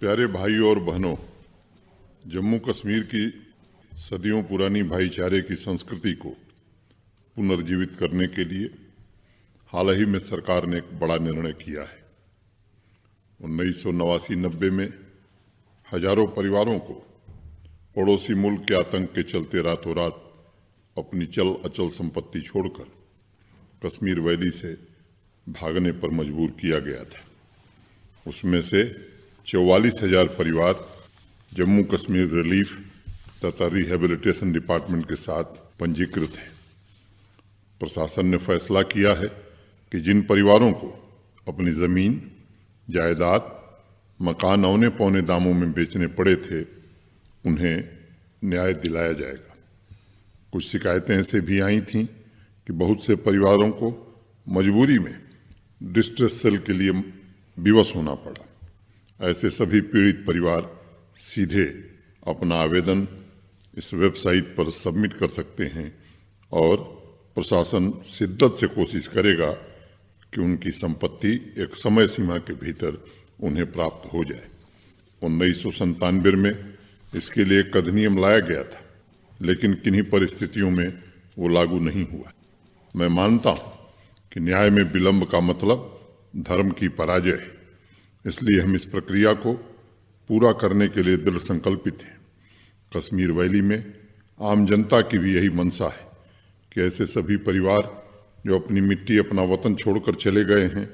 प्यारे भाई और बहनों, जम्मू कश्मीर की सदियों पुरानी भाईचारे की संस्कृति को पुनर्जीवित करने के लिए हाल ही में सरकार ने एक बड़ा निर्णय किया है। 1989-90 में हजारों परिवारों को पड़ोसी मुल्क के आतंक के चलते रातों रात अपनी चल अचल संपत्ति छोड़कर कश्मीर वैली से भागने पर मजबूर किया गया था। उसमें से 44,000 परिवार जम्मू कश्मीर रिलीफ तथा रिहेबिलिटेशन डिपार्टमेंट के साथ पंजीकृत हैं। प्रशासन ने फैसला किया है कि जिन परिवारों को अपनी जमीन, जायदाद, मकान औने पौने दामों में बेचने पड़े थे, उन्हें न्याय दिलाया जाएगा। कुछ शिकायतें ऐसे भी आई थीं कि बहुत से परिवारों को मजबूरी में डिस्ट्रेस सेल के लिए विवश होना पड़ा। ऐसे सभी पीड़ित परिवार सीधे अपना आवेदन इस वेबसाइट पर सबमिट कर सकते हैं और प्रशासन शिद्दत से कोशिश करेगा कि उनकी संपत्ति एक समय सीमा के भीतर उन्हें प्राप्त हो जाए। 1997 में इसके लिए एक अधिनियम लाया गया था, लेकिन किन्हीं परिस्थितियों में वो लागू नहीं हुआ। मैं मानता हूं कि न्याय में विलंब का मतलब धर्म की पराजय है, इसलिए हम इस प्रक्रिया को पूरा करने के लिए दृढ़ संकल्पित हैं। कश्मीर वैली में आम जनता की भी यही मंशा है कि ऐसे सभी परिवार जो अपनी मिट्टी, अपना वतन छोड़कर चले गए हैं,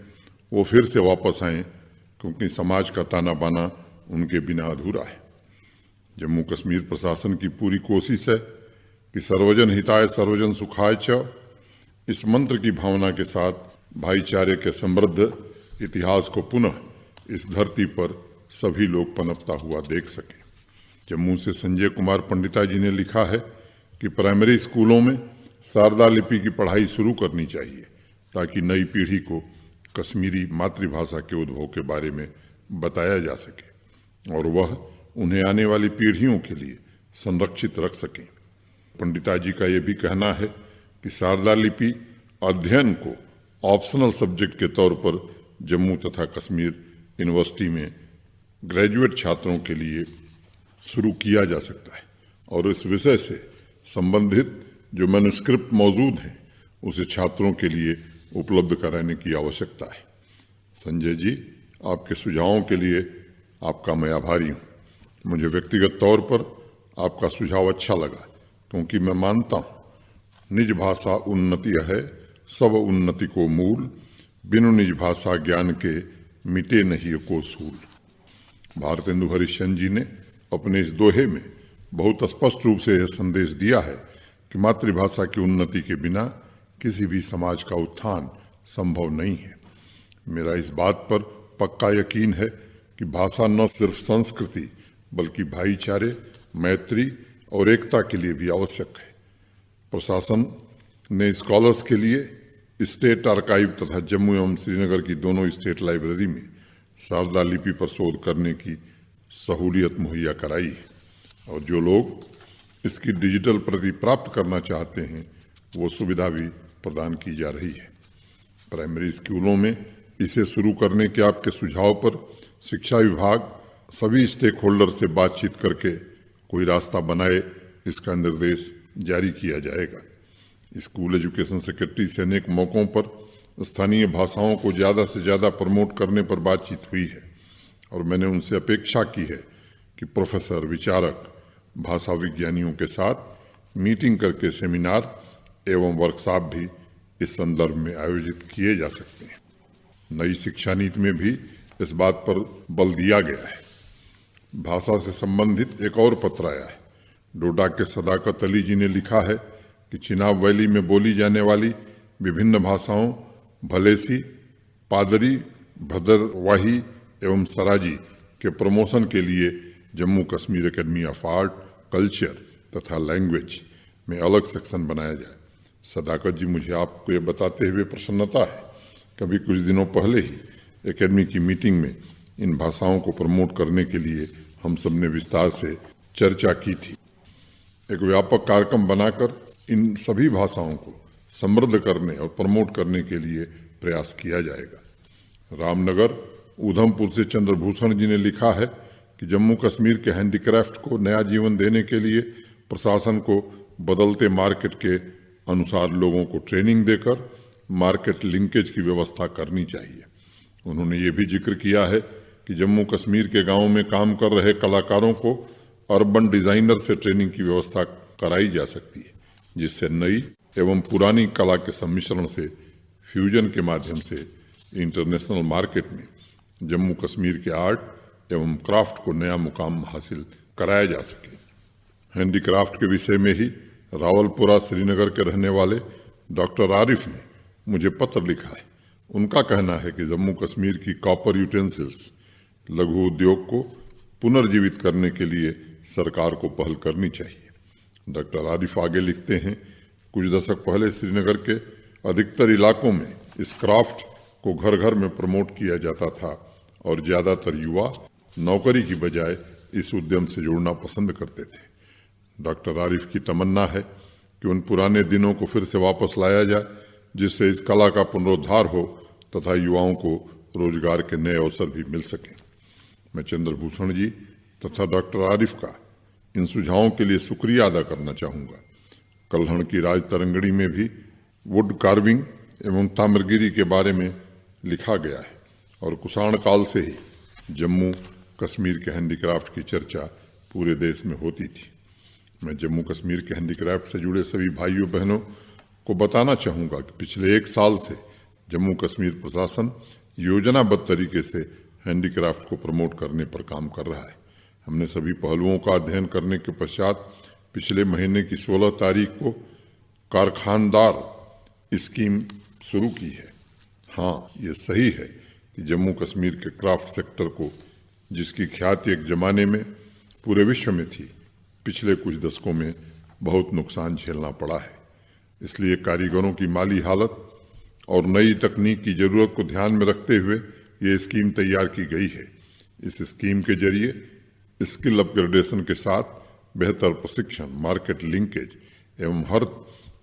वो फिर से वापस आएं, क्योंकि समाज का ताना बाना उनके बिना अधूरा है। जम्मू कश्मीर प्रशासन की पूरी कोशिश है कि सर्वजन हिताय सर्वजन सुखाय च, इस मंत्र की भावना के साथ भाईचारे के समृद्ध इतिहास को पुनः इस धरती पर सभी लोग पनपता हुआ देख सकें। जम्मू से संजय कुमार पंडिता जी ने लिखा है कि प्राइमरी स्कूलों में शारदा लिपि की पढ़ाई शुरू करनी चाहिए ताकि नई पीढ़ी को कश्मीरी मातृभाषा के उद्भव के बारे में बताया जा सके और वह उन्हें आने वाली पीढ़ियों के लिए संरक्षित रख सकें। पंडिता जी का ये भी कहना है कि शारदा लिपि अध्ययन को ऑप्शनल सब्जेक्ट के तौर पर जम्मू तथा कश्मीर यूनिवर्सिटी में ग्रेजुएट छात्रों के लिए शुरू किया जा सकता है और इस विषय से संबंधित जो मैन्युस्क्रिप्ट मौजूद हैं उसे छात्रों के लिए उपलब्ध कराने की आवश्यकता है। संजय जी, आपके सुझावों के लिए आपका मैं आभारी हूँ। मुझे व्यक्तिगत तौर पर आपका सुझाव अच्छा लगा, क्योंकि मैं मानता हूँ निज भाषा उन्नति है, सब उन्नति को मूल, बिनु निज भाषा ज्ञान के मिटे नहीं को सूल। भारतेंदु हरिश्चंद्र जी ने अपने इस दोहे में बहुत स्पष्ट रूप से यह संदेश दिया है कि मातृभाषा की उन्नति के बिना किसी भी समाज का उत्थान संभव नहीं है। मेरा इस बात पर पक्का यकीन है कि भाषा न सिर्फ संस्कृति बल्कि भाईचारे, मैत्री और एकता के लिए भी आवश्यक है। प्रशासन ने स्कॉलर्स के लिए स्टेट आर्काइव तथा जम्मू एवं श्रीनगर की दोनों स्टेट लाइब्रेरी में शारदा लिपि पर शोध करने की सहूलियत मुहैया कराई है और जो लोग इसकी डिजिटल प्रति प्राप्त करना चाहते हैं वो सुविधा भी प्रदान की जा रही है। प्राइमरी स्कूलों में इसे शुरू करने के आपके सुझाव पर शिक्षा विभाग सभी स्टेक होल्डर से बातचीत करके कोई रास्ता बनाए, इसका निर्देश जारी किया जाएगा। स्कूल एजुकेशन सेक्रेटरी से अनेक मौकों पर स्थानीय भाषाओं को ज़्यादा से ज़्यादा प्रमोट करने पर बातचीत हुई है और मैंने उनसे अपेक्षा की है कि प्रोफेसर, विचारक, भाषा विज्ञानियों के साथ मीटिंग करके सेमिनार एवं वर्कशॉप भी इस संदर्भ में आयोजित किए जा सकते हैं। नई शिक्षा नीति में भी इस बात पर बल दिया गया है। भाषा से संबंधित एक और पत्र आया है। डोडा के सदाकत अली जी ने लिखा है कि चिनाब वैली में बोली जाने वाली विभिन्न भाषाओं भलेसी, पादरी, भद्रवाही एवं सराजी के प्रमोशन के लिए Jammu Kashmir academy of art, culture तथा लैंग्वेज में अलग सेक्शन बनाया जाए। सदाकत जी, मुझे आपको ये बताते हुए प्रसन्नता है कभी कुछ दिनों पहले ही एकेडमी की मीटिंग में इन भाषाओं को प्रमोट करने के लिए हम सब ने विस्तार से चर्चा की थी। एक व्यापक कार्यक्रम बनाकर इन सभी भाषाओं को समृद्ध करने और प्रमोट करने के लिए प्रयास किया जाएगा। रामनगर, उधमपुर से चंद्रभूषण जी ने लिखा है कि जम्मू कश्मीर के हैंडीक्राफ्ट को नया जीवन देने के लिए प्रशासन को बदलते मार्केट के अनुसार लोगों को ट्रेनिंग देकर मार्केट लिंकेज की व्यवस्था करनी चाहिए। उन्होंने ये भी जिक्र किया है कि जम्मू कश्मीर के गांवों में काम कर रहे कलाकारों को अर्बन डिजाइनर से ट्रेनिंग की व्यवस्था कराई जा सकती है, जिससे नई एवं पुरानी कला के सम्मिश्रण से फ्यूजन के माध्यम से इंटरनेशनल मार्केट में जम्मू कश्मीर के आर्ट एवं क्राफ्ट को नया मुकाम हासिल कराया जा सके। हैंडीक्राफ्ट के विषय में ही रावलपुरा श्रीनगर के रहने वाले डॉक्टर आरिफ ने मुझे पत्र लिखा है। उनका कहना है कि जम्मू कश्मीर की कॉपर यूटेंसिल्स लघु उद्योग को पुनर्जीवित करने के लिए सरकार को पहल करनी चाहिए। डॉक्टर आरिफ आगे लिखते हैं, कुछ दशक पहले श्रीनगर के अधिकतर इलाकों में इस क्राफ्ट को घर घर में प्रमोट किया जाता था और ज्यादातर युवा नौकरी की बजाय इस उद्यम से जुड़ना पसंद करते थे। डॉक्टर आरिफ की तमन्ना है कि उन पुराने दिनों को फिर से वापस लाया जाए, जिससे इस कला का पुनरुद्धार हो तथा युवाओं को रोजगार के नए अवसर भी मिल सकें। मैं चंद्रभूषण जी तथा डॉक्टर आरिफ का इन सुझावों के लिए शुक्रिया अदा करना चाहूँगा। कल्हड़ की राज तरंगड़ी में भी वुड कार्विंग एवं ताम्रगिरी के बारे में लिखा गया है और कुषाण काल से ही जम्मू कश्मीर के हैंडीक्राफ्ट की चर्चा पूरे देश में होती थी। मैं जम्मू कश्मीर के हैंडीक्राफ्ट से जुड़े सभी भाइयों बहनों को बताना चाहूँगा कि पिछले 1 साल से जम्मू कश्मीर प्रशासन योजनाबद्ध तरीके से हैंडीक्राफ्ट को प्रमोट करने पर काम कर रहा है। हमने सभी पहलुओं का अध्ययन करने के पश्चात पिछले महीने की 16 तारीख को कारखानदार स्कीम शुरू की है। हाँ, ये सही है कि जम्मू कश्मीर के क्राफ्ट सेक्टर को, जिसकी ख्याति एक जमाने में पूरे विश्व में थी, पिछले कुछ दशकों में बहुत नुकसान झेलना पड़ा है। इसलिए कारीगरों की माली हालत और नई तकनीक की जरूरत को ध्यान में रखते हुए ये स्कीम तैयार की गई है। इस स्कीम के जरिए स्किल अपग्रेडेशन के साथ बेहतर प्रशिक्षण, मार्केट लिंकेज एवं हर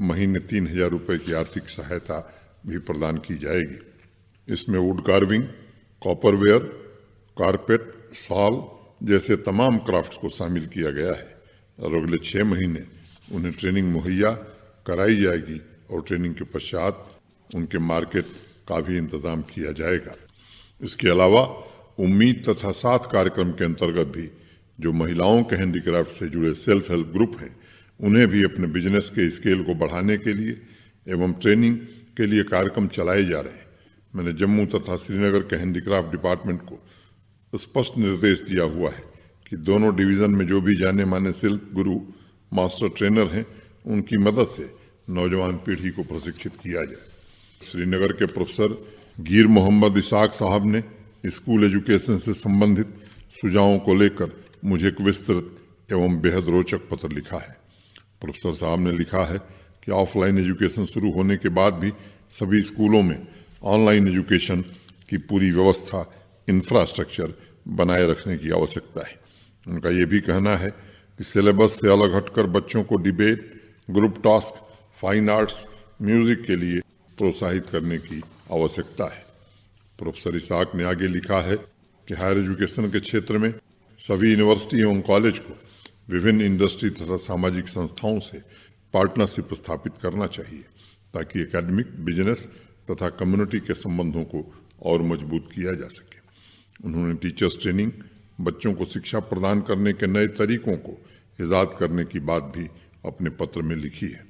महीने 3,000 रुपये की आर्थिक सहायता भी प्रदान की जाएगी। इसमें वुड कार्विंग, कॉपरवेयर, कारपेट, शॉल जैसे तमाम क्राफ्ट्स को शामिल किया गया है और अगले 6 महीने उन्हें ट्रेनिंग मुहैया कराई जाएगी और ट्रेनिंग के पश्चात उनके मार्केट का भी इंतजाम किया जाएगा। इसके अलावा उम्मीद तथा साथ कार्यक्रम के अंतर्गत भी जो महिलाओं के हैंडीक्राफ्ट से जुड़े सेल्फ हेल्प ग्रुप हैं, उन्हें भी अपने बिजनेस के स्केल को बढ़ाने के लिए एवं ट्रेनिंग के लिए कार्यक्रम चलाए जा रहे हैं। मैंने जम्मू तथा श्रीनगर के हैंडीक्राफ्ट डिपार्टमेंट को स्पष्ट निर्देश दिया हुआ है कि दोनों डिवीजन में जो भी जाने माने शिल्प गुरु, मास्टर ट्रेनर हैं, उनकी मदद से नौजवान पीढ़ी को प्रशिक्षित किया जाए। श्रीनगर के प्रोफेसर गिर मोहम्मद इसाक साहब ने स्कूल एजुकेशन से संबंधित सुझावों को लेकर मुझे एक विस्तृत एवं बेहद रोचक पत्र लिखा है। प्रोफेसर साहब ने लिखा है कि ऑफलाइन एजुकेशन शुरू होने के बाद भी सभी स्कूलों में ऑनलाइन एजुकेशन की पूरी व्यवस्था, इंफ्रास्ट्रक्चर बनाए रखने की आवश्यकता है। उनका ये भी कहना है कि सिलेबस से अलग हटकर बच्चों को debate, group task, fine arts, music के लिए प्रोत्साहित करने की आवश्यकता है। प्रोफेसर इसाक ने आगे लिखा है कि हायर एजुकेशन के क्षेत्र में सभी यूनिवर्सिटी एवं कॉलेज को विभिन्न इंडस्ट्री तथा सामाजिक संस्थाओं से पार्टनरशिप स्थापित करना चाहिए ताकि एकेडमिक, बिजनेस तथा कम्युनिटी के संबंधों को और मजबूत किया जा सके। उन्होंने टीचर्स ट्रेनिंग, बच्चों को शिक्षा प्रदान करने के नए तरीकों को ईजाद करने की बात भी अपने पत्र में लिखी है।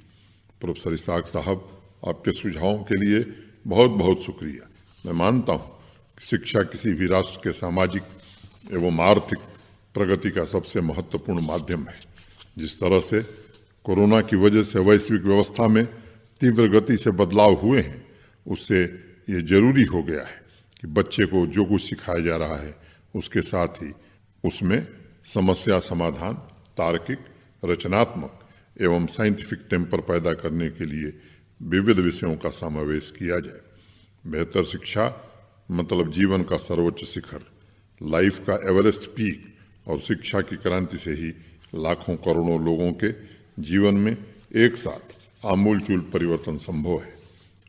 प्रोफेसर इसाक साहब, आपके सुझावों के लिए बहुत बहुत शुक्रिया। मैं मानता हूँ कि शिक्षा किसी भी राष्ट्र के सामाजिक एवं आर्थिक प्रगति का सबसे महत्वपूर्ण माध्यम है। जिस तरह से कोरोना की वजह से वैश्विक व्यवस्था में तीव्र गति से बदलाव हुए हैं, उससे ये जरूरी हो गया है कि बच्चे को जो कुछ सिखाया जा रहा है उसके साथ ही उसमें समस्या समाधान, तार्किक, रचनात्मक एवं साइंटिफिक टेम्पर पैदा करने के लिए विविध विषयों का समावेश किया जाए। बेहतर शिक्षा मतलब जीवन का सर्वोच्च शिखर, लाइफ का एवरेस्ट पीक, और शिक्षा की क्रांति से ही लाखों करोड़ों लोगों के जीवन में एक साथ आमूलचूल परिवर्तन संभव है।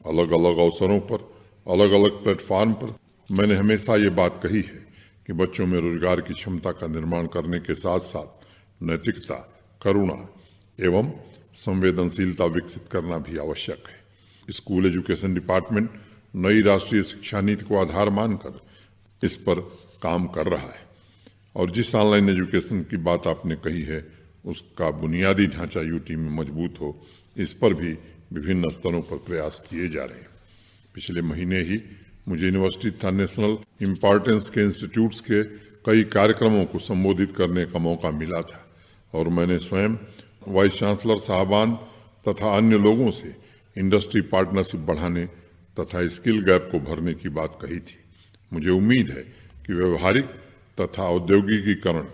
अलग अलग अवसरों पर, अलग अलग प्लेटफॉर्म पर मैंने हमेशा ये बात कही है कि बच्चों में रोजगार की क्षमता का निर्माण करने के साथ साथ नैतिकता, करुणा एवं संवेदनशीलता विकसित करना भी आवश्यक है। स्कूल एजुकेशन डिपार्टमेंट नई राष्ट्रीय शिक्षा नीति को आधार मानकर इस पर काम कर रहा है और जिस ऑनलाइन एजुकेशन की बात आपने कही है उसका बुनियादी ढांचा यूटी में मजबूत हो, इस पर भी विभिन्न स्तरों पर प्रयास किए जा रहे हैं। पिछले महीने ही मुझे यूनिवर्सिटी तथा नेशनल इम्पोर्टेंस के इंस्टीट्यूट्स के कई कार्यक्रमों को संबोधित करने का मौका मिला था और मैंने स्वयं वाइस चांसलर साहबान तथा अन्य लोगों से इंडस्ट्री पार्टनरशिप बढ़ाने तथा स्किल गैप को भरने की बात कही थी। मुझे उम्मीद है कि व्यवहारिक तथा औद्योगिकीकरण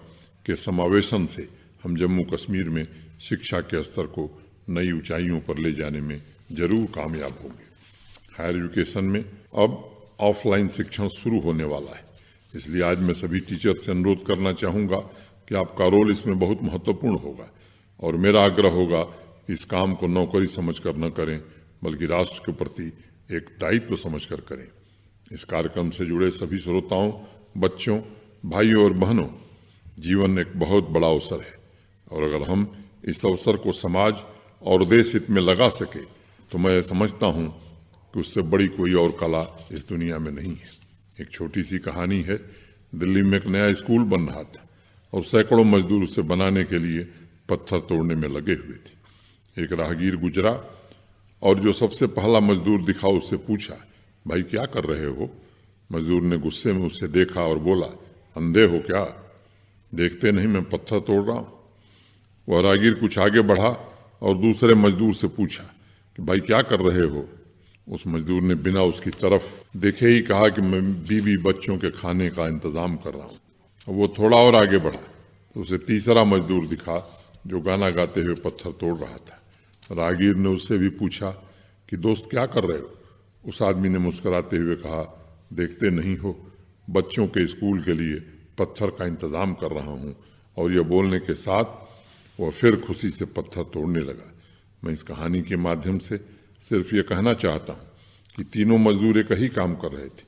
के समावेशन से हम जम्मू कश्मीर में शिक्षा के स्तर को नई ऊंचाइयों पर ले जाने में जरूर कामयाब होंगे। हायर एजुकेशन में अब ऑफलाइन शिक्षण शुरू होने वाला है, इसलिए आज मैं सभी टीचर से अनुरोध करना चाहूँगा कि आपका रोल इसमें बहुत महत्वपूर्ण होगा और मेरा आग्रह होगा कि इस काम को नौकरी समझकर न करें बल्कि राष्ट्र के प्रति एक दायित्व समझकर करें। इस कार्यक्रम से जुड़े सभी श्रोताओं, बच्चों, भाइयों और बहनों, जीवन एक बहुत बड़ा अवसर है और अगर हम इस अवसर को समाज और देश हित में लगा सके तो मैं समझता हूँ कि उससे बड़ी कोई और कला इस दुनिया में नहीं है। एक छोटी सी कहानी है। दिल्ली में एक नया स्कूल बन रहा था और सैकड़ों मजदूर उसे बनाने के लिए पत्थर तोड़ने में लगे हुए थे। एक राहगीर गुजरा और जो सबसे पहला मजदूर दिखा उससे पूछा, भाई क्या कर रहे हो? मजदूर ने गुस्से में उसे देखा और बोला, अंधे हो क्या? देखते नहीं मैं पत्थर तोड़ रहा हूं। वह राहगीर कुछ आगे बढ़ा और दूसरे मजदूर से पूछा कि भाई क्या कर रहे हो? उस मजदूर ने बिना उसकी तरफ देखे ही कहा कि मैं बीवी बच्चों के खाने का इंतजाम कर रहा हूं। वो थोड़ा और आगे बढ़ा तो उसे तीसरा मजदूर दिखा जो गाना गाते हुए पत्थर तोड़ रहा था। राहगीर ने उससे भी पूछा कि दोस्त क्या कर रहे हो? उस आदमी ने मुस्कुराते हुए कहा, देखते नहीं हो बच्चों के स्कूल के लिए पत्थर का इंतजाम कर रहा हूं। और यह बोलने के साथ वह फिर खुशी से पत्थर तोड़ने लगा। मैं इस कहानी के माध्यम से सिर्फ ये कहना चाहता हूं कि तीनों मजदूर एक ही काम कर रहे थे,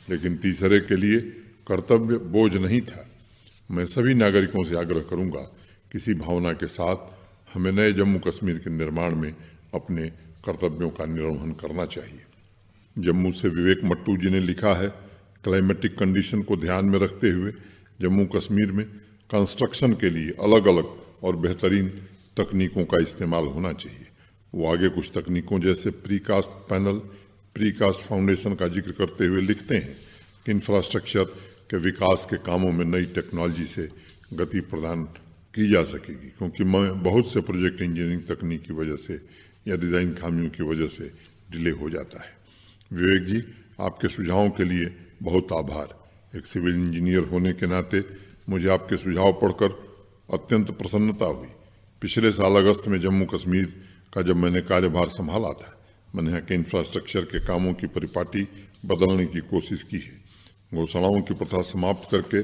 लेकिन तीसरे के लिए कर्तव्य बोझ नहीं था। मैं सभी नागरिकों से आग्रह करूंगा किसी भावना के साथ हमें नए जम्मू कश्मीर के निर्माण में अपने कर्तव्यों का निर्वहन करना चाहिए। जम्मू से विवेक मट्टू जी ने लिखा है, क्लाइमेटिक कंडीशन को ध्यान में रखते हुए जम्मू कश्मीर में कंस्ट्रक्शन के लिए अलग अलग और बेहतरीन तकनीकों का इस्तेमाल होना चाहिए। वो आगे कुछ तकनीकों जैसे प्रीकास्ट पैनल, प्रीकास्ट फाउंडेशन का जिक्र करते हुए लिखते हैं कि इंफ्रास्ट्रक्चर के विकास के कामों में नई टेक्नोलॉजी से गति प्रदान की जा सकेगी, क्योंकि बहुत से प्रोजेक्ट इंजीनियरिंग तकनीक की वजह से या डिज़ाइन खामियों की वजह से डिले हो जाता है। विवेक जी, आपके सुझावों के लिए बहुत आभार। एक सिविल इंजीनियर होने के नाते मुझे आपके सुझाव पढ़कर अत्यंत प्रसन्नता हुई। पिछले साल अगस्त में जम्मू कश्मीर का जब मैंने कार्यभार संभाला था, मैंने यहाँ के इंफ्रास्ट्रक्चर के कामों की परिपाटी बदलने की कोशिश की है। घोषणाओं की प्रथा समाप्त करके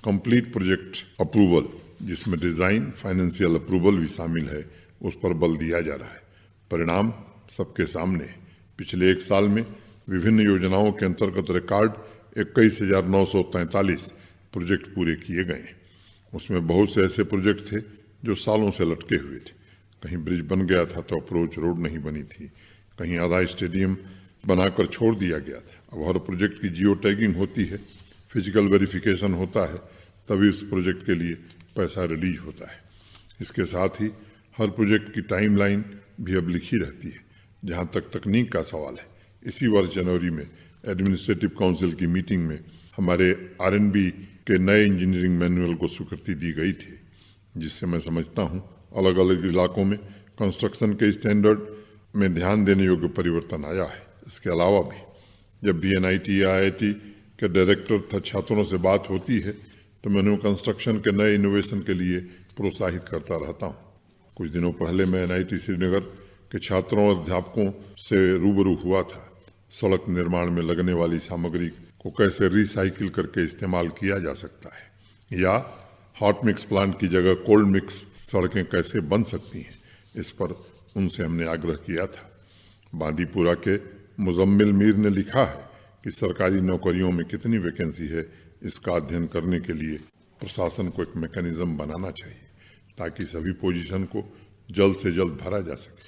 कंप्लीट प्रोजेक्ट अप्रूवल, जिसमें डिज़ाइन, फाइनेंशियल अप्रूवल भी शामिल है, उस पर बल दिया जा रहा है। परिणाम सबके सामने है। पिछले एक साल में विभिन्न योजनाओं के अंतर्गत रिकॉर्ड 21,943 प्रोजेक्ट पूरे किए गए। उसमें बहुत से ऐसे प्रोजेक्ट थे जो सालों से लटके हुए थे। कहीं ब्रिज बन गया था तो अप्रोच रोड नहीं बनी थी, कहीं आधा स्टेडियम बनाकर छोड़ दिया गया था। अब हर प्रोजेक्ट की जियो टैगिंग होती है, फिजिकल वेरिफिकेशन होता है, तभी उस प्रोजेक्ट के लिए पैसा रिलीज होता है। इसके साथ ही हर प्रोजेक्ट की टाइमलाइन भी अब लिखी रहती है। जहाँ तक तकनीक का सवाल है, इसी वर्ष जनवरी में एडमिनिस्ट्रेटिव काउंसिल की मीटिंग में हमारे R&B के नए इंजीनियरिंग मैनुअल को स्वीकृति दी गई थी, जिससे मैं समझता हूँ अलग अलग इलाकों में कंस्ट्रक्शन के स्टैंडर्ड में ध्यान देने योग्य परिवर्तन आया है। इसके अलावा भी जब भी NIT या IIT के डायरेक्टर तथा छात्रों से बात होती है तो मैं उन्हें कंस्ट्रक्शन के नए इनोवेशन के लिए प्रोत्साहित करता रहता हूँ। कुछ दिनों पहले मैं NIT श्रीनगर के छात्रों और अध्यापकों से रूबरू हुआ था। सड़क निर्माण में लगने वाली सामग्री को कैसे रिसाइकिल करके इस्तेमाल किया जा सकता है, या हॉट मिक्स प्लांट की जगह कोल्ड मिक्स सड़कें कैसे बन सकती हैं, इस पर उनसे हमने आग्रह किया था। बांदीपुरा के मुजम्मिल मीर ने लिखा है कि सरकारी नौकरियों में कितनी वैकेंसी है, इसका अध्ययन करने के लिए प्रशासन को एक मैकेनिज्म बनाना चाहिए ताकि सभी पोजीशन को जल्द से जल्द भरा जा सके।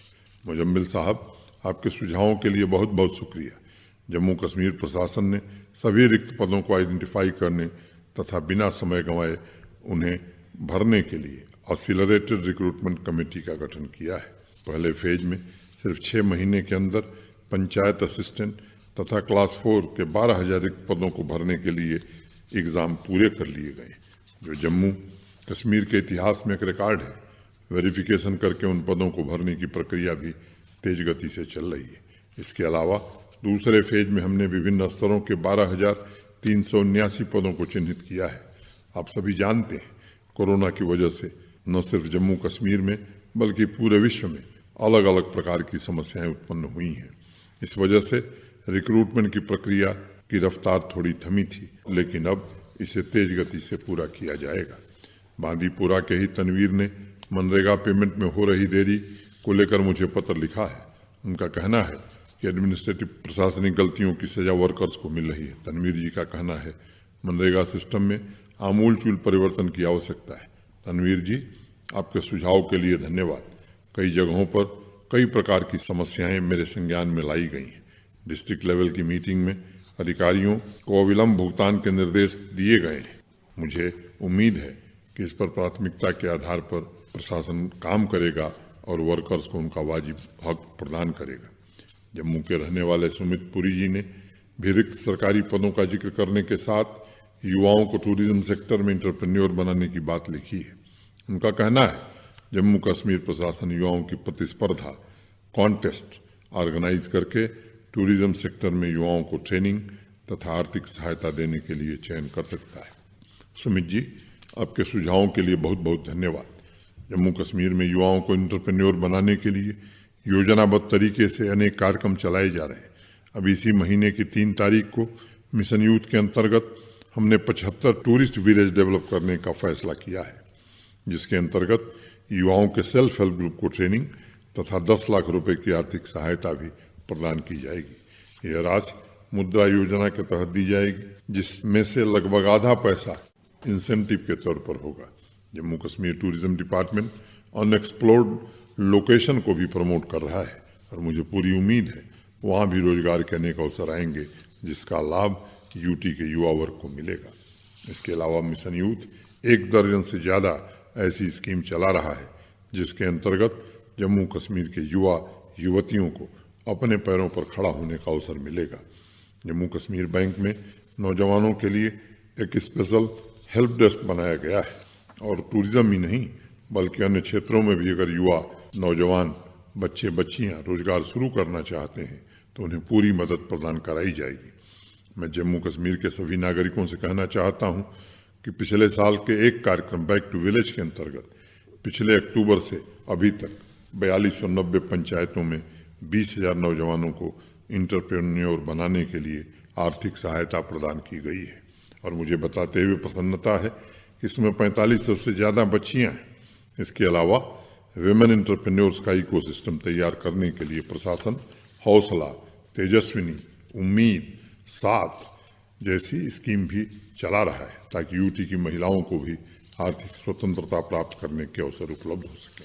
मुजम्मिल साहब, आपके सुझावों के लिए बहुत बहुत शुक्रिया। जम्मू कश्मीर प्रशासन ने सभी रिक्त पदों को आइडेंटिफाई करने तथा बिना समय गंवाए उन्हें भरने के लिए एक्सीलरेटेड रिक्रूटमेंट कमेटी का गठन किया है। पहले फेज में सिर्फ 6 महीने के अंदर पंचायत असिस्टेंट तथा क्लास 4 के 12,000 रिक्त पदों को भरने के लिए एग्ज़ाम पूरे कर लिए गए, जो जम्मू कश्मीर के इतिहास में एक रिकॉर्ड है। वेरिफिकेशन करके उन पदों को भरने की प्रक्रिया भी तेज गति से चल रही है। इसके अलावा दूसरे फेज में हमने विभिन्न स्तरों के 12,379 पदों को चिन्हित किया है। आप सभी जानते हैं, कोरोना की वजह से न सिर्फ जम्मू कश्मीर में बल्कि पूरे विश्व में अलग अलग प्रकार की समस्याएं उत्पन्न हुई हैं। इस वजह से रिक्रूटमेंट की प्रक्रिया की रफ्तार थोड़ी थमी थी, लेकिन अब इसे तेज गति से पूरा किया जाएगा। बांदीपुरा के ही तनवीर ने मनरेगा पेमेंट में हो रही देरी को लेकर मुझे पत्र लिखा है। उनका कहना है कि एडमिनिस्ट्रेटिव प्रशासनिक गलतियों की सजा वर्कर्स को मिल रही है। तनवीर जी का कहना है मनरेगा सिस्टम में आमूलचूल परिवर्तन की आवश्यकता है। तनवीर जी, आपके सुझाव के लिए धन्यवाद। कई जगहों पर कई प्रकार की समस्याएं मेरे संज्ञान में लाई गई हैं। डिस्ट्रिक्ट लेवल की मीटिंग में अधिकारियों को अविलंब भुगतान के निर्देश दिए गए हैं। मुझे उम्मीद है कि इस पर प्राथमिकता के आधार पर प्रशासन काम करेगा और वर्कर्स को उनका वाजिब हक प्रदान करेगा। जम्मू के रहने वाले सुमित पुरी जी ने भी रिक्त सरकारी पदों का जिक्र करने के साथ युवाओं को टूरिज्म सेक्टर में इंटरप्रेन्योर बनाने की बात लिखी है। उनका कहना है जम्मू कश्मीर प्रशासन युवाओं की प्रतिस्पर्धा कॉन्टेस्ट ऑर्गेनाइज करके टूरिज्म सेक्टर में युवाओं को ट्रेनिंग तथा आर्थिक सहायता देने के लिए चयन कर सकता है। सुमित जी, आपके सुझावों के लिए बहुत बहुत धन्यवाद। जम्मू कश्मीर में युवाओं को इंटरप्रेन्योर बनाने के लिए योजनाबद्ध तरीके से अनेक कार्यक्रम चलाए जा रहे हैं। अब इसी महीने की 3 तारीख को मिशन यूथ के अंतर्गत हमने 75 टूरिस्ट विलेज डेवलप करने का फैसला किया है, जिसके अंतर्गत युवाओं के सेल्फ हेल्प ग्रुप को ट्रेनिंग तथा 10 लाख रुपए की आर्थिक सहायता भी प्रदान की जाएगी। यह राशि मुद्रा योजना के तहत दी जाएगी, जिसमें से लगभग आधा पैसा इंसेंटिव के तौर पर होगा। Jammu Kashmir tourism department unexplored location को भी प्रमोट कर रहा है और मुझे पूरी उम्मीद है वहाँ भी रोजगार के अनेक अवसर आएंगे, जिसका लाभ यूटी के युवा वर्ग को मिलेगा। इसके अलावा मिशन यूथ 1 दर्जन से ज़्यादा ऐसी स्कीम चला रहा है, जिसके अंतर्गत जम्मू कश्मीर के युवा युवतियों को अपने पैरों पर खड़ा होने का अवसर मिलेगा। जम्मू कश्मीर बैंक में नौजवानों के लिए एक स्पेशल हेल्प डेस्क बनाया गया है और टूरिज्म ही नहीं बल्कि अन्य क्षेत्रों में भी अगर युवा नौजवान बच्चे बच्चियां रोजगार शुरू करना चाहते हैं तो उन्हें पूरी मदद प्रदान कराई जाएगी। मैं जम्मू कश्मीर के सभी नागरिकों से कहना चाहता हूं कि पिछले साल के एक कार्यक्रम बैक टू विलेज के अंतर्गत पिछले अक्टूबर से अभी तक 4290 पंचायतों में 20,000 नौजवानों को इंटरप्रेन्योर बनाने के लिए आर्थिक सहायता प्रदान की गई है और मुझे बताते हुए प्रसन्नता है कि इसमें 4500 से ज़्यादा बच्चियां हैं। इसके अलावा विमेन इंटरप्रेन्योर्स का इकोसिस्टम तैयार करने के लिए प्रशासन हौसला, तेजस्विनी, उम्मीद, साथ जैसी स्कीम भी चला रहा है ताकि यूटी की महिलाओं को भी आर्थिक स्वतंत्रता प्राप्त करने के अवसर उपलब्ध हो सके।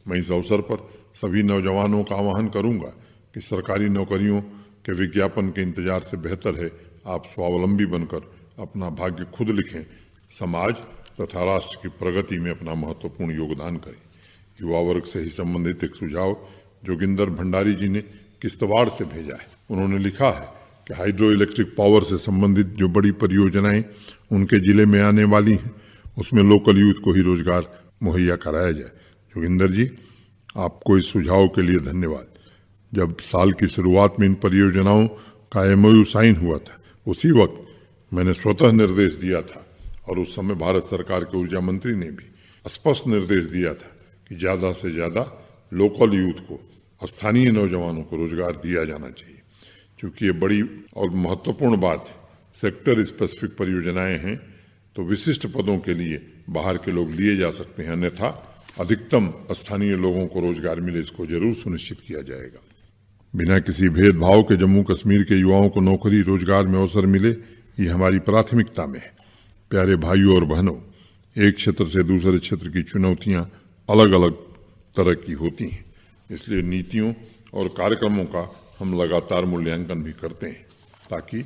मैं इस अवसर पर सभी नौजवानों का आह्वान करूंगा कि सरकारी नौकरियों के विज्ञापन के इंतजार से बेहतर है आप स्वावलंबी बनकर अपना भाग्य खुद लिखें, समाज तथा राष्ट्र की प्रगति में अपना महत्वपूर्ण योगदान करें। युवा वर्ग से ही संबंधित एक सुझाव जोगिंदर भंडारी जी ने किश्तवाड़ से भेजा है। उन्होंने लिखा है कि हाइड्रो इलेक्ट्रिक पावर से संबंधित जो बड़ी परियोजनाएं उनके जिले में आने वाली हैं उसमें लोकल यूथ को ही रोजगार मुहैया कराया जाए। जोगिंदर जी, आपको इस सुझाव के लिए धन्यवाद। जब साल की शुरुआत में इन परियोजनाओं का MOU साइन हुआ था उसी वक्त मैंने स्वतः निर्देश दिया था और उस समय भारत सरकार के ऊर्जा मंत्री ने भी स्पष्ट निर्देश दिया था कि ज़्यादा से ज़्यादा लोकल यूथ को, स्थानीय नौजवानों को रोजगार दिया जाना चाहिए। क्योंकि ये बड़ी और महत्वपूर्ण बात है, सेक्टर स्पेसिफिक परियोजनाएं हैं तो विशिष्ट पदों के लिए बाहर के लोग लिए जा सकते हैं, अन्यथा अधिकतम स्थानीय लोगों को रोजगार मिले इसको जरूर सुनिश्चित किया जाएगा। बिना किसी भेदभाव के जम्मू कश्मीर के युवाओं को नौकरी रोजगार में अवसर मिले ये हमारी प्राथमिकता में है। प्यारे भाइयों और बहनों, एक क्षेत्र से दूसरे क्षेत्र की चुनौतियां अलग अलग तरह की होती हैं, इसलिए नीतियों और कार्यक्रमों का हम लगातार मूल्यांकन भी करते हैं ताकि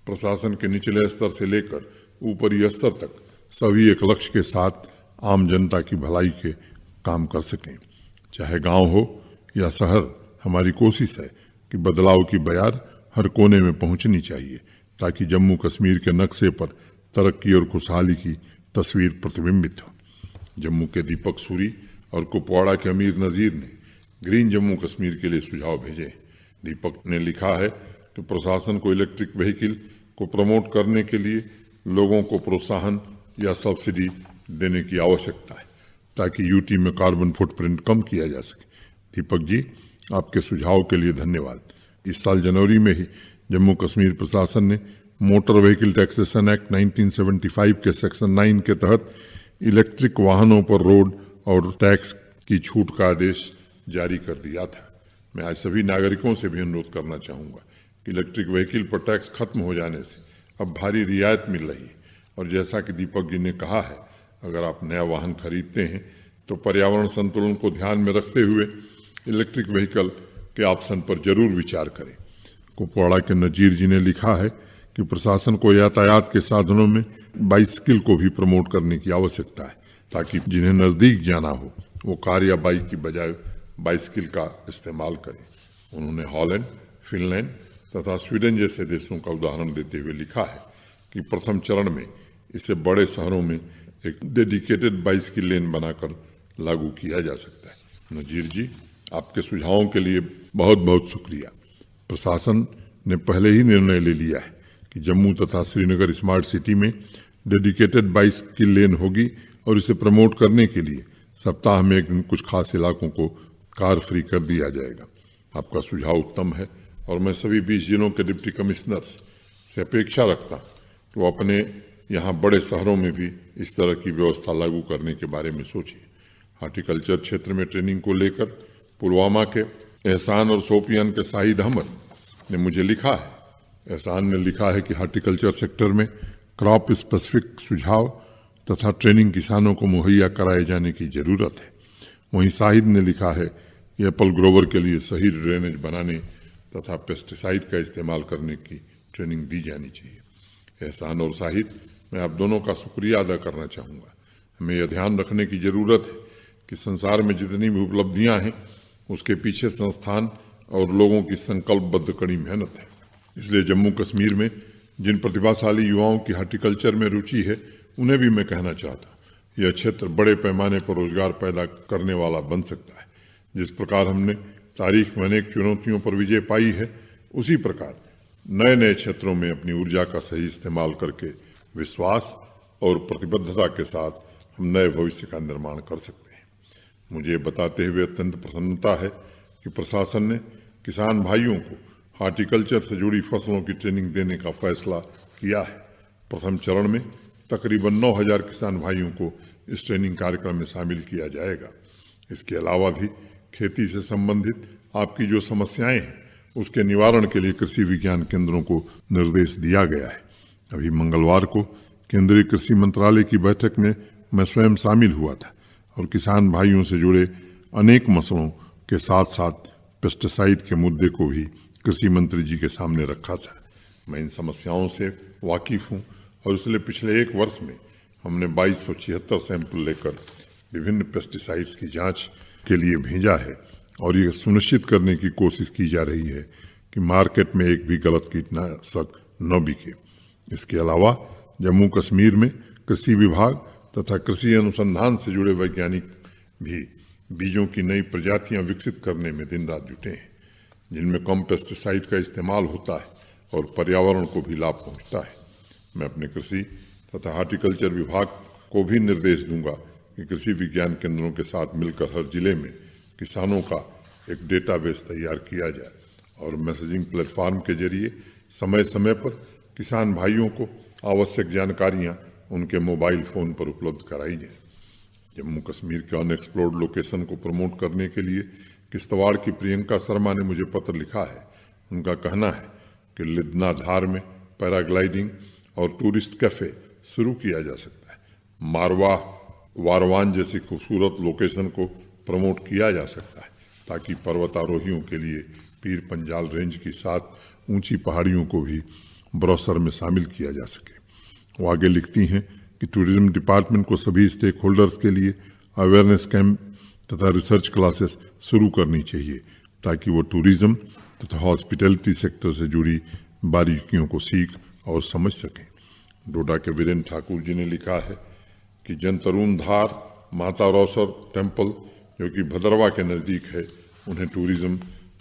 प्रशासन के निचले स्तर से लेकर ऊपरी स्तर तक सभी एक लक्ष्य के साथ आम जनता की भलाई के काम कर सकें। चाहे गांव हो या शहर, हमारी कोशिश है कि बदलाव की बयार हर कोने में पहुंचनी चाहिए ताकि जम्मू कश्मीर के नक्शे पर तरक्की और खुशहाली की तस्वीर प्रतिबिंबित हो। जम्मू के दीपक सूरी और कुपवाड़ा के अमीर नज़ीर ने ग्रीन जम्मू कश्मीर के लिए सुझाव भेजे। दीपक ने लिखा है कि प्रशासन को इलेक्ट्रिक व्हीकल को प्रमोट करने के लिए लोगों को प्रोत्साहन या सब्सिडी देने की आवश्यकता है ताकि यूटी में कार्बन फुटप्रिंट कम किया जा सके। दीपक जी, आपके सुझाव के लिए धन्यवाद। इस साल जनवरी में ही जम्मू कश्मीर प्रशासन ने मोटर व्हीकल टैक्सेशन एक्ट 1975 के सेक्शन 9 के तहत इलेक्ट्रिक वाहनों पर रोड और टैक्स की छूट का आदेश जारी कर दिया था। मैं आज सभी नागरिकों से भी अनुरोध करना चाहूँगा कि इलेक्ट्रिक व्हीकल पर टैक्स खत्म हो जाने से अब भारी रियायत मिल रही है और जैसा कि दीपक जी ने कहा है, अगर आप नया वाहन खरीदते हैं तो पर्यावरण संतुलन को ध्यान में रखते हुए इलेक्ट्रिक व्हीकल के ऑप्शन पर जरूर विचार करें। कुपवाड़ा के नजीर जी ने लिखा है कि प्रशासन को यातायात के साधनों में बाइसिकल को भी प्रमोट करने की आवश्यकता है ताकि जिन्हें नज़दीक जाना हो वो कार या बाइक की बजाय बाइसिकल का इस्तेमाल करें। उन्होंने हॉलैंड, फिनलैंड तथा स्वीडन जैसे देशों का उदाहरण देते हुए लिखा है कि प्रथम चरण में इसे बड़े शहरों में एक डेडिकेटेड बाइसिकल लेन बनाकर लागू किया जा सकता है। नजीर जी, आपके सुझावों के लिए बहुत बहुत शुक्रिया। प्रशासन ने पहले ही निर्णय ले लिया है कि जम्मू तथा श्रीनगर स्मार्ट सिटी में डेडिकेटेड बाइसिकल लेन होगी और इसे प्रमोट करने के लिए सप्ताह में एक दिन कुछ खास इलाकों को कार फ्री कर दिया जाएगा। आपका सुझाव उत्तम है और मैं सभी 20 जिलों के डिप्टी कमिश्नर्स से अपेक्षा रखता कि वो अपने यहाँ बड़े शहरों में भी इस तरह की व्यवस्था लागू करने के बारे में सोचिए। हॉर्टिकल्चर क्षेत्र में ट्रेनिंग को लेकर पुलवामा के एहसान और शोपियान के शाहिद अहमद ने मुझे लिखा है। एहसान ने लिखा है कि हॉर्टिकल्चर सेक्टर में क्रॉप स्पेसिफिक सुझाव तथा ट्रेनिंग किसानों को मुहैया कराए जाने की जरूरत है। वहीं शाहिद ने लिखा है कि एप्पल ग्रोवर के लिए सही ड्रेनेज बनाने तथा पेस्टिसाइड का इस्तेमाल करने की ट्रेनिंग दी जानी चाहिए। एहसान और शाहिद, मैं आप दोनों का शुक्रिया अदा करना चाहूँगा। हमें यह ध्यान रखने की ज़रूरत है कि संसार में जितनी भी उपलब्धियाँ हैं उसके पीछे संस्थान और लोगों की संकल्पबद्ध कड़ी मेहनत है। इसलिए जम्मू कश्मीर में जिन प्रतिभाशाली युवाओं की हॉर्टिकल्चर में रुचि है उन्हें भी मैं कहना चाहता हूँ, यह क्षेत्र बड़े पैमाने पर रोजगार पैदा करने वाला बन सकता है। जिस प्रकार हमने तारीख में अनेक चुनौतियों पर विजय पाई है, उसी प्रकार नए नए क्षेत्रों में अपनी ऊर्जा का सही इस्तेमाल करके विश्वास और प्रतिबद्धता के साथ हम नए भविष्य का निर्माण कर सकते हैं। मुझे बताते हुए अत्यंत प्रसन्नता है कि प्रशासन ने किसान भाइयों को हॉर्टिकल्चर से जुड़ी फसलों की ट्रेनिंग देने का फैसला किया है। प्रथम चरण में तकरीबन 9,000 किसान भाइयों को इस ट्रेनिंग कार्यक्रम में शामिल किया जाएगा। इसके अलावा भी खेती से संबंधित आपकी जो समस्याएं हैं उसके निवारण के लिए कृषि विज्ञान केंद्रों को निर्देश दिया गया है। अभी मंगलवार को केंद्रीय कृषि मंत्रालय की बैठक में मैं स्वयं शामिल हुआ था और किसान भाइयों से जुड़े अनेक मसलों के साथ साथ पेस्टिसाइड के मुद्दे को भी कृषि मंत्री जी के सामने रखा था। मैं इन समस्याओं से वाकिफ हूँ और इसलिए पिछले एक वर्ष में हमने 2276 सैंपल लेकर विभिन्न पेस्टिसाइड्स की जांच के लिए भेजा है और ये सुनिश्चित करने की कोशिश की जा रही है कि मार्केट में एक भी गलत कीटनाशक न बिके। इसके अलावा जम्मू कश्मीर में कृषि विभाग तथा कृषि अनुसंधान से जुड़े वैज्ञानिक भी बीजों की नई प्रजातियां विकसित करने में दिन रात जुटे हैं, जिनमें कम पेस्टिसाइड का इस्तेमाल होता है और पर्यावरण को भी लाभ पहुंचता है। मैं अपने कृषि तथा हॉर्टिकल्चर विभाग को भी निर्देश दूंगा कि कृषि विज्ञान केंद्रों के साथ मिलकर हर जिले में किसानों का एक डेटाबेस तैयार किया जाए और मैसेजिंग प्लेटफॉर्म के जरिए समय समय पर किसान भाइयों को आवश्यक जानकारियां उनके मोबाइल फ़ोन पर उपलब्ध कराई जाए। जम्मू कश्मीर के अनएक्सप्लोर्ड लोकेशन को प्रमोट करने के लिए किश्तवाड़ की प्रियंका शर्मा ने मुझे पत्र लिखा है। उनका कहना है कि लिदना धार में पैराग्लाइडिंग और टूरिस्ट कैफे शुरू किया जा सकता है। मारवा वारवान जैसी खूबसूरत लोकेशन को प्रमोट किया जा सकता है ताकि पर्वतारोहियों के लिए पीर पंजाल रेंज की 7 ऊंची पहाड़ियों को भी ब्रोशर में शामिल किया जा सके। वो आगे लिखती हैं कि टूरिज्म डिपार्टमेंट को सभी स्टेक होल्डर्स के लिए अवेयरनेस कैंप तथा रिसर्च क्लासेस शुरू करनी चाहिए ताकि वो टूरिज्म तथा हॉस्पिटैलिटी सेक्टर से जुड़ी बारीकियों को सीख और समझ सकें। डोडा के वीरेंद्र ठाकुर जी ने लिखा है कि जन तरुण धार माता रौसर टेम्पल जो कि भदरवा के नज़दीक है, उन्हें टूरिज्म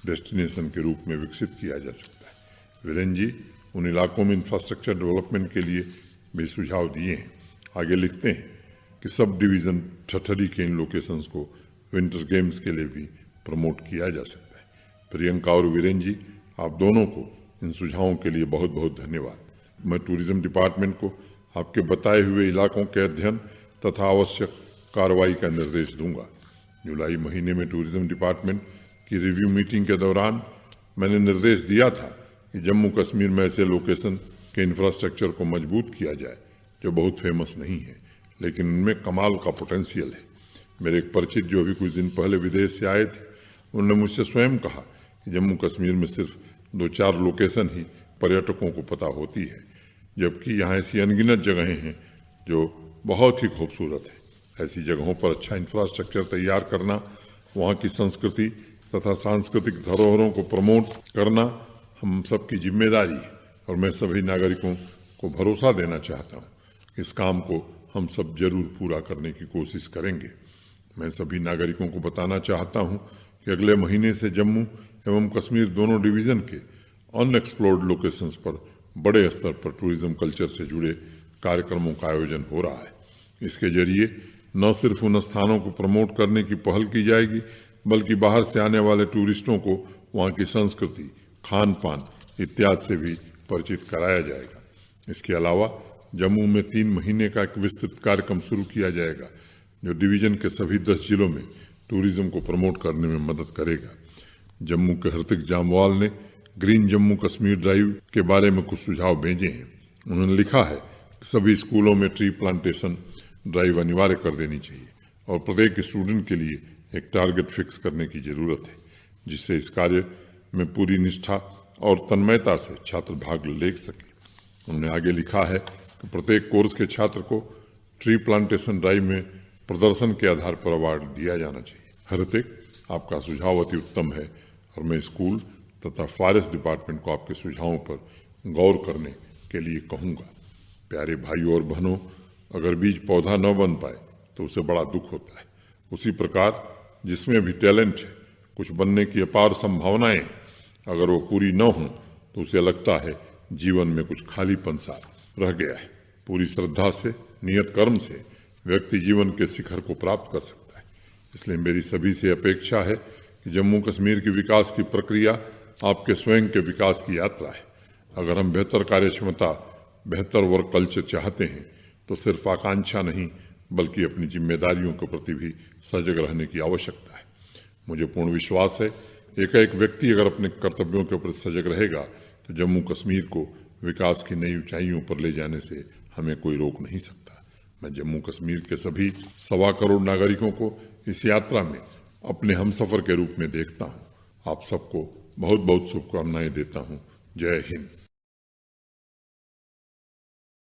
डेस्टिनेशन के रूप में विकसित किया जा सकता है। वीरेंद्र जी उन इलाकों में इंफ्रास्ट्रक्चर डेवलपमेंट के लिए भी सुझाव दिए हैं। आगे लिखते हैं कि सब डिवीज़न ठठरी के इन लोकेशंस को विंटर गेम्स के लिए भी प्रमोट किया जा सकता है। प्रियंका और वीरेंद्र जी, आप दोनों को इन सुझावों के लिए बहुत बहुत धन्यवाद। मैं टूरिज्म डिपार्टमेंट को आपके बताए हुए इलाकों के अध्ययन तथा आवश्यक कार्रवाई का निर्देश दूंगा। जुलाई महीने में टूरिज्म डिपार्टमेंट की रिव्यू मीटिंग के दौरान मैंने निर्देश दिया था कि जम्मू कश्मीर में ऐसे लोकेशन के इंफ्रास्ट्रक्चर को मजबूत किया जाए जो बहुत फेमस नहीं है लेकिन उनमें कमाल का पोटेंशियल है। मेरे एक परिचित जो अभी कुछ दिन पहले विदेश से आए थे, उन्होंने मुझसे स्वयं कहा कि जम्मू कश्मीर में सिर्फ 2-4 लोकेशन ही पर्यटकों को पता होती है, जबकि यहाँ ऐसी अनगिनत जगहें हैं जो बहुत ही खूबसूरत है। ऐसी जगहों पर अच्छा इंफ्रास्ट्रक्चर तैयार करना, वहाँ की संस्कृति तथा सांस्कृतिक धरोहरों को प्रमोट करना हम सबकी जिम्मेदारी है और मैं सभी नागरिकों को भरोसा देना चाहता हूँ कि इस काम को हम सब जरूर पूरा करने की कोशिश करेंगे। मैं सभी नागरिकों को बताना चाहता हूँ कि अगले महीने से जम्मू एवं कश्मीर दोनों डिवीज़न के अनएक्सप्लोर्ड लोकेशंस पर बड़े स्तर पर टूरिज्म कल्चर से जुड़े कार्यक्रमों का आयोजन हो रहा है। इसके जरिए न सिर्फ उन स्थानों को प्रमोट करने की पहल की जाएगी बल्कि बाहर से आने वाले टूरिस्टों को वहाँ की संस्कृति, खान पान इत्यादि से भी परिचित कराया जाएगा। इसके अलावा जम्मू में 3 महीने का एक विस्तृत कार्यक्रम शुरू किया जाएगा जो डिवीज़न के सभी 10 जिलों में टूरिज्म को प्रमोट करने में मदद करेगा। जम्मू के हृतिक जामवाल ने ग्रीन जम्मू कश्मीर ड्राइव के बारे में कुछ सुझाव भेजे हैं। उन्होंने लिखा है कि सभी स्कूलों में ट्री प्लांटेशन ड्राइव अनिवार्य कर देनी चाहिए और प्रत्येक स्टूडेंट के लिए एक टारगेट फिक्स करने की जरूरत है जिससे इस कार्य में पूरी निष्ठा और तन्मयता से छात्र भाग ले सकें। उन्होंने आगे लिखा है कि प्रत्येक कोर्स के छात्र को ट्री प्लांटेशन ड्राइव में प्रदर्शन के आधार पर अवार्ड दिया जाना चाहिए। हृतिक, आपका सुझाव अति उत्तम है और मैं स्कूल तथा फॉरेस्ट डिपार्टमेंट को आपके सुझावों पर गौर करने के लिए कहूँगा। प्यारे भाइयों और बहनों, अगर बीज पौधा न बन पाए तो उसे बड़ा दुख होता है। उसी प्रकार जिसमें भी टैलेंट है, कुछ बनने की अपार संभावनाएं हैं, अगर वो पूरी न हों तो उसे लगता है जीवन में कुछ खालीपन सा रह गया है। पूरी श्रद्धा से, नियत कर्म से व्यक्ति जीवन के शिखर को प्राप्त कर सकता है। इसलिए मेरी सभी से अपेक्षा है कि जम्मू कश्मीर की विकास की प्रक्रिया आपके स्वयं के विकास की यात्रा है। अगर हम बेहतर कार्यक्षमता, बेहतर वर्क कल्चर चाहते हैं तो सिर्फ आकांक्षा नहीं बल्कि अपनी जिम्मेदारियों के प्रति भी सजग रहने की आवश्यकता है। मुझे पूर्ण विश्वास है एक व्यक्ति अगर अपने कर्तव्यों के प्रति सजग रहेगा तो जम्मू कश्मीर को विकास की नई ऊंचाइयों पर ले जाने से हमें कोई रोक नहीं सकता। मैं जम्मू कश्मीर के सभी 1.25 करोड़ नागरिकों को इस यात्रा में अपने हमसफर के रूप में देखता हूँ। आप सबको बहुत बहुत शुभकामनाएं देता हूँ। जय हिंद।